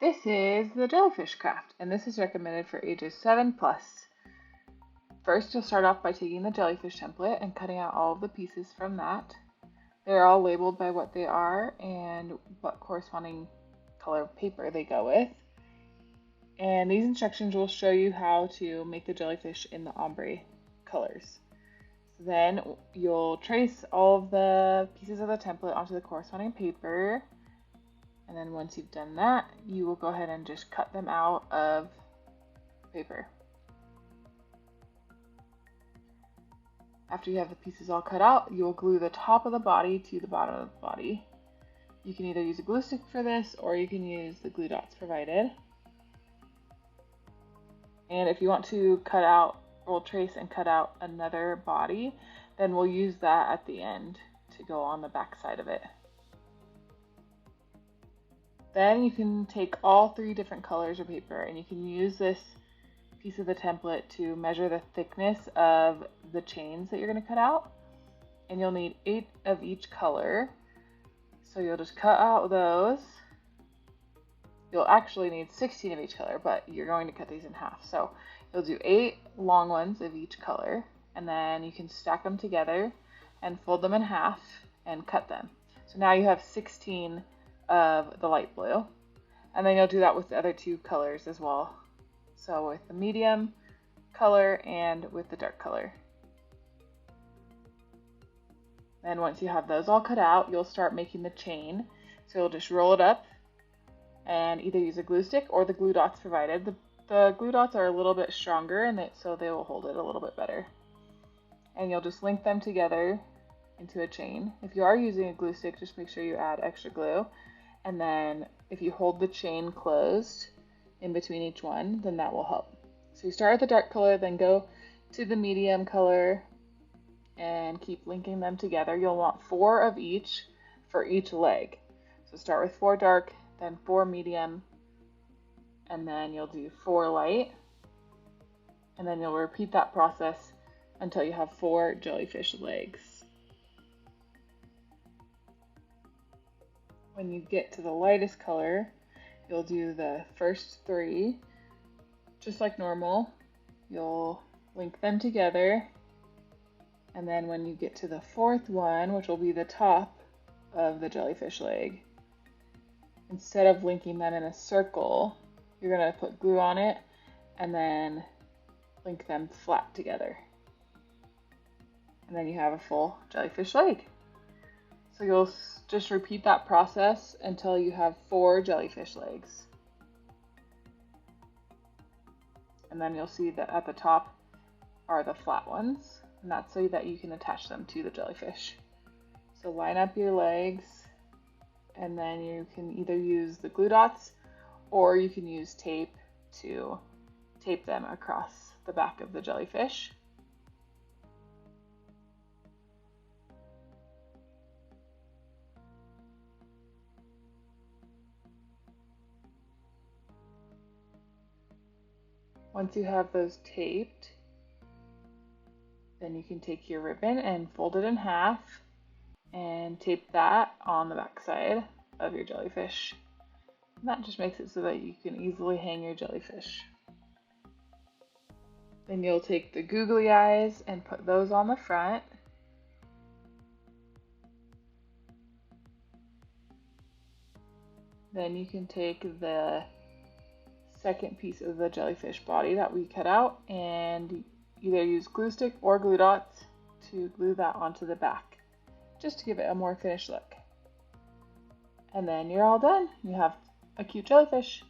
This is the Jellyfish Craft, and this is recommended for ages 7+. First, you'll start off by taking the jellyfish template and cutting out all of the pieces from that. They're all labeled by what they are and what corresponding color of paper they go with. And these instructions will show you how to make the jellyfish in the ombre colors. So then you'll trace all of the pieces of the template onto the corresponding paper. And then once you've done that, you will go ahead and just cut them out of paper. After you have the pieces all cut out, you will glue the top of the body to the bottom of the body. You can either use a glue stick for this, or you can use the glue dots provided. And if you want to cut out, we'll trace and cut out another body, then we'll use that at the end to go on the back side of it. Then you can take all 3 different colors of paper, and you can use this piece of the template to measure the thickness of the chains that you're going to cut out. And you'll need 8 of each color. So you'll just cut out those. You'll actually need 16 of each color, but you're going to cut these in half. So you'll do 8 long ones of each color, and then you can stack them together and fold them in half and cut them. So now you have 16 of the light blue, and then you'll do that with the other 2 colors as well. So with the medium color and with the dark color. Then once you have those all cut out, you'll start making the chain. So you'll just roll it up and either use a glue stick or the glue dots provided. The glue dots are a little bit stronger, and so they will hold it a little bit better. And you'll just link them together into a chain. If you are using a glue stick, just make sure you add extra glue. And then if you hold the chain closed in between each one, then that will help. So you start with the dark color, then go to the medium color and keep linking them together. You'll want 4 of each for each leg. So start with 4 dark, then 4 medium, and then you'll do 4 light. And then you'll repeat that process until you have 4 jellyfish legs. When you get to the lightest color, you'll do the first 3 just like normal. You'll link them together, and then when you get to the 4th one, which will be the top of the jellyfish leg, instead of linking them in a circle, you're going to put glue on it and then link them flat together. And then you have a full jellyfish leg. So you'll just repeat that process until you have 4 jellyfish legs. And then you'll see that at the top are the flat ones, and that's so that you can attach them to the jellyfish. So line up your legs, and then you can either use the glue dots or you can use tape to tape them across the back of the jellyfish. Once you have those taped, then you can take your ribbon and fold it in half and tape that on the back side of your jellyfish. And that just makes it so that you can easily hang your jellyfish. Then you'll take the googly eyes and put those on the front. Then you can take the second piece of the jellyfish body that we cut out and either use glue stick or glue dots to glue that onto the back, just to give it a more finished look. And then you're all done. You have a cute jellyfish.